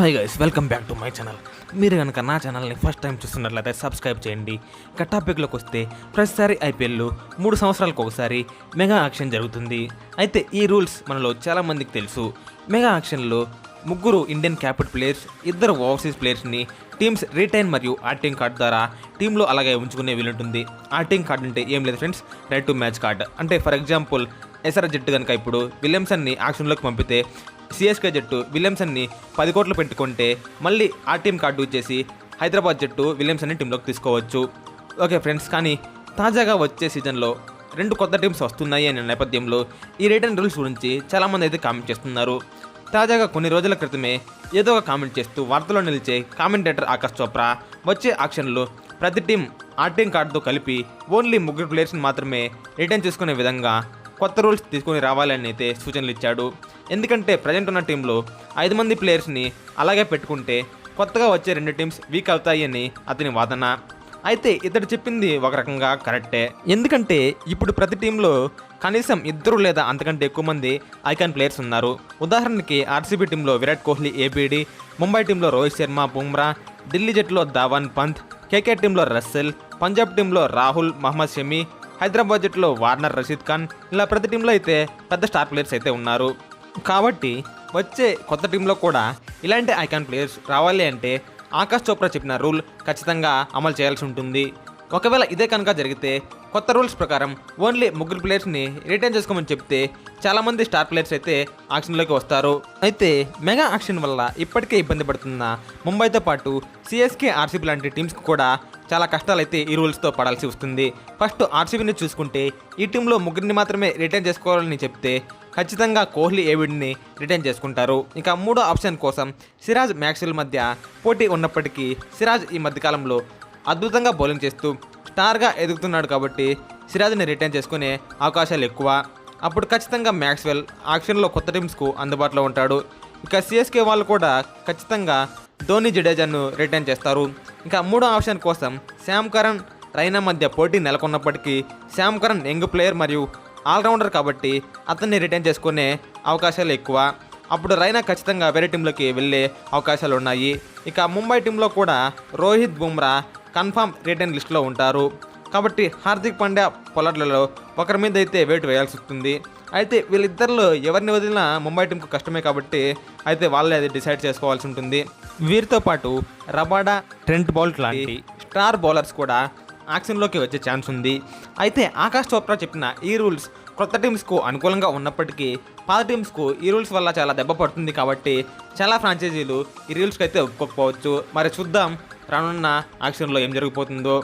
Hi guys, welcome back to my channel. మీరు కనుక నా ఛానల్ని ఫస్ట్ టైం చూస్తున్నట్లయితే సబ్స్క్రైబ్ చేయండి. ఇక టాపిక్లోకి వస్తే ప్రతిసారి ఐపీఎల్లో 3 సంవత్సరాలకు ఒకసారి మెగా యాక్షన్ జరుగుతుంది. అయితే ఈ రూల్స్ మనలో చాలామందికి తెలుసు. మెగా యాక్షన్లో 3 ఇండియన్ క్యాపిటల్ ప్లేయర్స్, 2 ఓవర్సీస్ ప్లేయర్స్ని టీమ్స్ రిటైన్ మరియు ఆర్టింగ్ కార్డ్ ద్వారా టీంలో అలాగే ఉంచుకునే వీలుంటుంది. ఆర్టింగ్ కార్డ్ అంటే ఏం లేదు friends, right to match card. అంటే ఫర్ ఎగ్జాంపుల్ ఎస్ఆర్ జట్టు కనుక ఇప్పుడు విలియమ్సన్ని యాక్షన్లోకి పంపితే సిఎస్కే జట్టు విలియమ్సన్ని 10 కోట్లు పెట్టుకుంటే మళ్ళీ ఆ టీం కార్డు ఇచ్చేసి హైదరాబాద్ జట్టు విలియమ్సన్ని టీంలోకి తీసుకోవచ్చు. ఓకే ఫ్రెండ్స్, కానీ తాజాగా వచ్చే సీజన్లో 2 కొత్త టీమ్స్ వస్తున్నాయి అనే నేపథ్యంలో ఈ రిటర్న్ రూల్స్ గురించి చాలామంది అయితే కామెంట్ చేస్తున్నారు. తాజాగా కొన్ని రోజుల క్రితమే ఏదో ఒక కామెంట్ చేస్తూ వార్తలో నిలిచే కామెంటేటర్ ఆకాష్ చోప్రా వచ్చే ఆక్షన్లో ప్రతి టీం ఆర్టింగ్ కార్డుతో కలిపి ఓన్లీ 3 ప్లేయర్స్ని మాత్రమే రిటర్న్ చేసుకునే విధంగా కొత్త రూల్స్ తీసుకొని రావాలని అయితే సూచనలు ఇచ్చాడు. ఎందుకంటే ప్రజెంట్ ఉన్న టీంలో 5 మంది ప్లేయర్స్ని అలాగే పెట్టుకుంటే కొత్తగా వచ్చే 2 టీమ్స్ వీక్ అవుతాయి అని అతని వాదన. అయితే ఇతడు చెప్పింది ఒక రకంగా కరెక్టే. ఎందుకంటే ఇప్పుడు ప్రతి టీంలో కనీసం 2 లేదా అంతకంటే ఎక్కువ మంది ఐకాన్ ప్లేయర్స్ ఉన్నారు. ఉదాహరణకి ఆర్సీబీ టీంలో విరాట్ కోహ్లీ ఏబీడీ, ముంబై టీంలో రోహిత్ శర్మ బుమ్రా, ఢిల్లీ జట్టులో ధావన్ పంత్, కేకే టీంలో రస్సెల్, పంజాబ్ టీంలో రాహుల్ మహమ్మద్ షమి, హైదరాబాద్ జట్టులో వార్నర్ రషీద్ ఖాన్, ఇలా ప్రతి టీంలో అయితే పెద్ద స్టార్ ప్లేయర్స్ అయితే ఉన్నారు. కాబట్టి వచ్చే కొత్త టీంలో కూడా ఇలాంటి ఐకాన్ ప్లేయర్స్ రావాలి అంటే ఆకాష్ చోప్రా చెప్పిన రూల్ ఖచ్చితంగా అమలు చేయాల్సి ఉంటుంది. ఒకవేళ ఇదే కనుక జరిగితే కొత్త రూల్స్ ప్రకారం ఓన్లీ 3 ప్లేయర్స్ని రిటైన్ చేసుకోమని చెప్తే చాలామంది స్టార్ ప్లేయర్స్ అయితే యాక్షన్లోకి వస్తారు. అయితే మెగా యాక్షన్ వల్ల ఇప్పటికే ఇబ్బంది పడుతున్న ముంబైతో పాటు సిఎస్కే, ఆర్సీబీ లాంటి టీమ్స్కి కూడా చాలా కష్టాలైతే ఈ రూల్స్తో పడాల్సి వస్తుంది. ఫస్ట్ ఆర్సీబీని చూసుకుంటే ఈ టీంలో 3 మాత్రమే రిటైన్ చేసుకోవాలని చెప్తే ఖచ్చితంగా కోహ్లీ ఏబీడీని రిటైన్ చేసుకుంటారు. ఇక 3వ ఆప్షన్ కోసం సిరాజ్ మ్యాక్స్వెల్ మధ్య పోటీ ఉన్నప్పటికీ సిరాజ్ ఈ మధ్యకాలంలో అద్భుతంగా బౌలింగ్ చేస్తూ స్టార్గా ఎదుగుతున్నాడు కాబట్టి సిరాజ్ని రిటైన్ చేసుకునే అవకాశాలు ఎక్కువ. అప్పుడు ఖచ్చితంగా మ్యాక్స్వెల్ ఆక్షన్లో కొత్త టీమ్స్కు అందుబాటులో ఉంటాడు. ఇక సిఎస్కే వాళ్ళు కూడా ఖచ్చితంగా ధోని, జడేజాను రిటైన్ చేస్తారు. ఇంకా 3వ ఆప్షన్ కోసం శామ్ కరణ్, రైనా మధ్య పోటీ నెలకొన్నప్పటికీ శామ్ కరణ్ యంగ్ ప్లేయర్ మరియు ఆల్రౌండర్ కాబట్టి అతన్ని రిటైన్ చేసుకునే అవకాశాలు ఎక్కువ. అప్పుడు రైనా ఖచ్చితంగా వేరే టీంలోకి వెళ్ళే అవకాశాలు ఉన్నాయి. ఇక ముంబై టీంలో కూడా రోహిత్, బుమ్రా కన్ఫామ్ రిటైన్ లిస్టులో ఉంటారు. కాబట్టి హార్దిక్ పాండ్యా, పొలార్డ్లలో ఒకరి మీద అయితే వేటు వేయాల్సి వస్తుంది. అయితే వీళ్ళిద్దరిలో ఎవరిని వదిలినా ముంబై టీంకు కష్టమే కాబట్టి అయితే వాళ్ళే అది డిసైడ్ చేసుకోవాల్సి ఉంటుంది. వీరితో పాటు రబాడా, ట్రెంట్ బౌల్ట్ లాంటి స్టార్ బౌలర్స్ కూడా యాక్షన్లోకి వచ్చే ఛాన్స్ ఉంది. అయితే ఆకాష్ చోప్రా చెప్పిన ఈ రూల్స్ కొత్త టీమ్స్కు అనుకూలంగా ఉన్నప్పటికీ పాత టీమ్స్కు ఈ రూల్స్ వల్ల చాలా దెబ్బ పడుతుంది. కాబట్టి చాలా ఫ్రాంచైజీలు ఈ రూల్స్కి అయితే ఒప్పుకోకపోవచ్చు. మరి చూద్దాం రానున్న యాక్షన్లో ఏం జరిగిపోతుందో.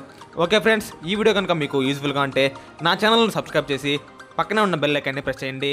ఓకే ఫ్రెండ్స్, ఈ వీడియో కనుక మీకు యూజ్ఫుల్గా ఉంటే నా ఛానల్ని సబ్స్క్రైబ్ చేసి పక్కనే ఉన్న బెల్ ఐకాన్ని ప్రెస్ చేయండి.